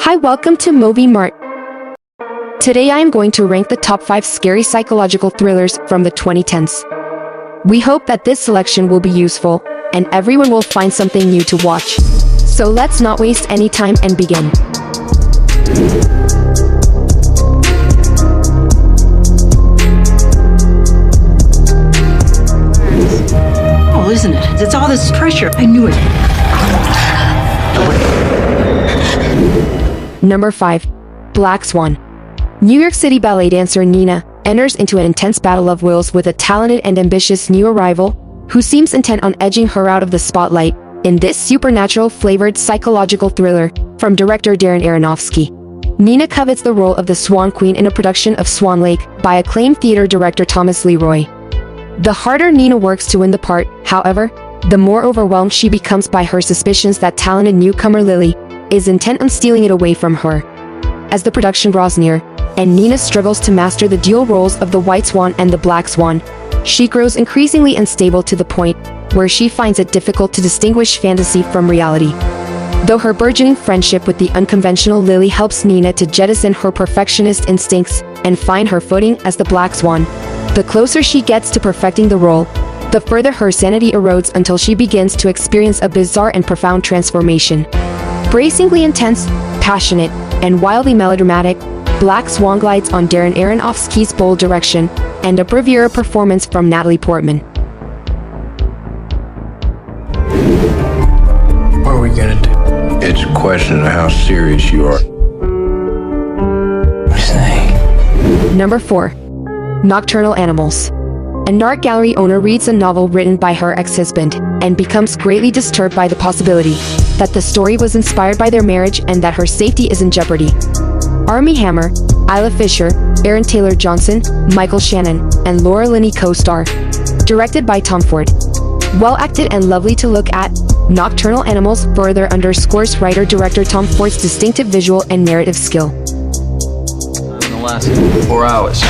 Hi, welcome to Movie Mart. Today I am going to rank the top 5 scary psychological thrillers from the 2010s. We hope that this selection will be useful, and everyone will find something new to watch. So let's not waste any time and begin. Oh, isn't it? It's all this pressure. I knew it. Number 5. Black Swan. New York City ballet dancer Nina enters into an intense battle of wills with a talented and ambitious new arrival who seems intent on edging her out of the spotlight in this supernatural-flavored psychological thriller from director Darren Aronofsky. Nina covets the role of the Swan Queen in a production of Swan Lake by acclaimed theater director Thomas Leroy. The harder Nina works to win the part, however, the more overwhelmed she becomes by her suspicions that talented newcomer Lily is intent on stealing it away from her. As the production draws near, and Nina struggles to master the dual roles of the White Swan and the Black Swan, she grows increasingly unstable to the point where she finds it difficult to distinguish fantasy from reality. Though her burgeoning friendship with the unconventional Lily helps Nina to jettison her perfectionist instincts and find her footing as the Black Swan, the closer she gets to perfecting the role, the further her sanity erodes until she begins to experience a bizarre and profound transformation. Bracingly intense, passionate, and wildly melodramatic, Black Swan glides on Darren Aronofsky's bold direction and a bravura performance from Natalie Portman. What are we gonna do? It's a question of how serious you are. Number 4. Nocturnal Animals. An art gallery owner reads a novel written by her ex-husband and becomes greatly disturbed by the possibility that the story was inspired by their marriage and that her safety is in jeopardy. Armie Hammer, Isla Fisher, Aaron Taylor Johnson, Michael Shannon, and Laura Linney co-star. Directed by Tom Ford. Well acted and lovely to look at, Nocturnal Animals further underscores writer-director Tom Ford's distinctive visual and narrative skill. In the last 4 hours.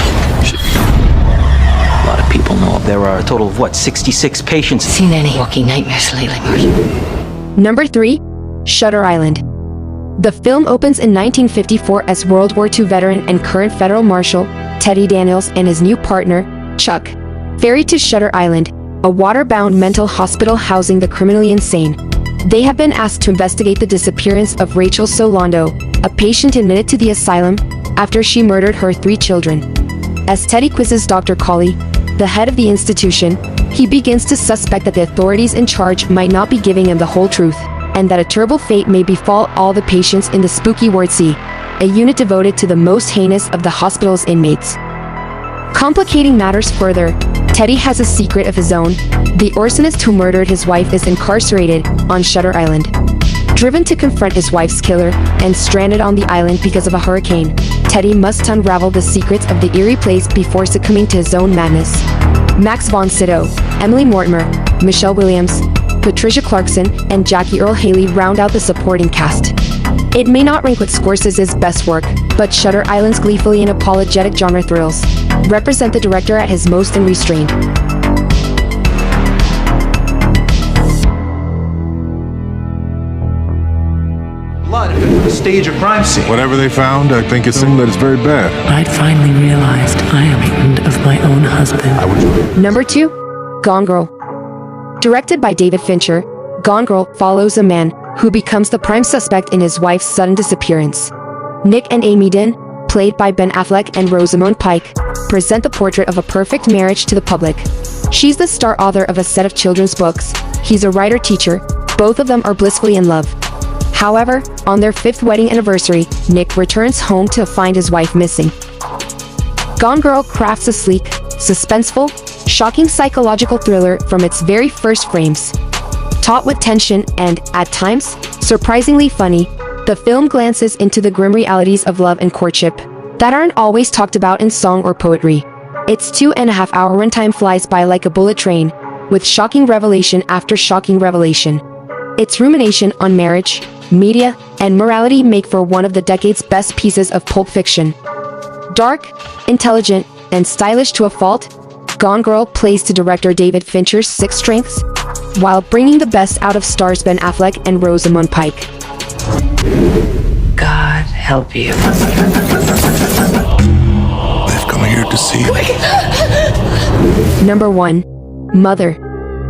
A lot of people know there are a total of, 66 patients. Seen any walking nightmares lately, Marty? Number 3. Shutter Island. The film opens in 1954 as World War II veteran and current federal marshal Teddy Daniels and his new partner, Chuck, ferried to Shutter Island, a water-bound mental hospital housing the criminally insane. They have been asked to investigate the disappearance of Rachel Solando, a patient admitted to the asylum after she murdered her 3 children. As Teddy quizzes Dr. Colley, the head of the institution, he begins to suspect that the authorities in charge might not be giving him the whole truth, and that a terrible fate may befall all the patients in the spooky Ward C, a unit devoted to the most heinous of the hospital's inmates. Complicating matters further, Teddy has a secret of his own. The arsonist who murdered his wife is incarcerated on Shutter Island. Driven to confront his wife's killer and stranded on the island because of a hurricane, Teddy must unravel the secrets of the eerie place before succumbing to his own madness. Max von Sydow, Emily Mortimer, Michelle Williams, Patricia Clarkson, and Jackie Earle Haley round out the supporting cast. It may not rank with Scorsese's best work, but Shutter Island's gleefully and apologetic genre thrills represent the director at his most unrestrained. Blood at the stage of crime scene. Whatever they found, I think it's that it's very bad. I'd finally realized I am frightened of my own husband. Number 2. Gone Girl. Directed by David Fincher, Gone Girl follows a man who becomes the prime suspect in his wife's sudden disappearance. Nick and Amy Dean, played by Ben Affleck and Rosamund Pike, present the portrait of a perfect marriage to the public. She's the star author of a set of children's books. He's a writer-teacher. Both of them are blissfully in love. However, on their 5th wedding anniversary, Nick returns home to find his wife missing. Gone Girl crafts a sleek, suspenseful, shocking psychological thriller from its very first frames. Taut with tension and, at times, surprisingly funny, the film glances into the grim realities of love and courtship that aren't always talked about in song or poetry. Its 2.5-hour runtime flies by like a bullet train, with shocking revelation after shocking revelation. Its rumination on marriage, media, and morality make for one of the decade's best pieces of pulp fiction. Dark, intelligent, and stylish to a fault, Gone Girl plays to director David Fincher's 6 strengths, while bringing the best out of stars Ben Affleck and Rosamund Pike. God help you. They've come here to see you. Number 1. Mother.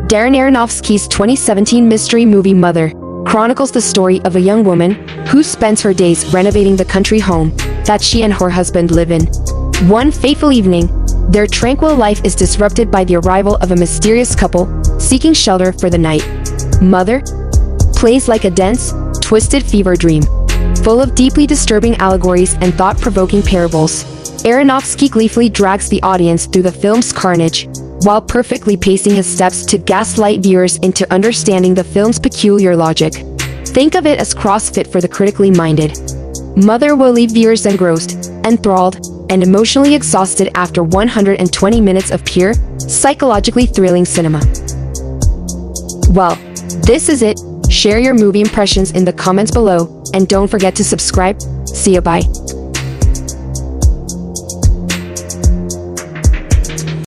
Darren Aronofsky's 2017 mystery movie Mother chronicles the story of a young woman who spends her days renovating the country home that she and her husband live in. One fateful evening, their tranquil life is disrupted by the arrival of a mysterious couple seeking shelter for the night. Mother plays like a dense, twisted fever dream, full of deeply disturbing allegories and thought-provoking parables. Aronofsky gleefully drags the audience through the film's carnage, while perfectly pacing his steps to gaslight viewers into understanding the film's peculiar logic. Think of it as CrossFit for the critically minded. Mother will leave viewers engrossed, enthralled, and emotionally exhausted after 120 minutes of pure, psychologically thrilling cinema. Well, this is it. Share your movie impressions in the comments below, and don't forget to subscribe. See you, bye.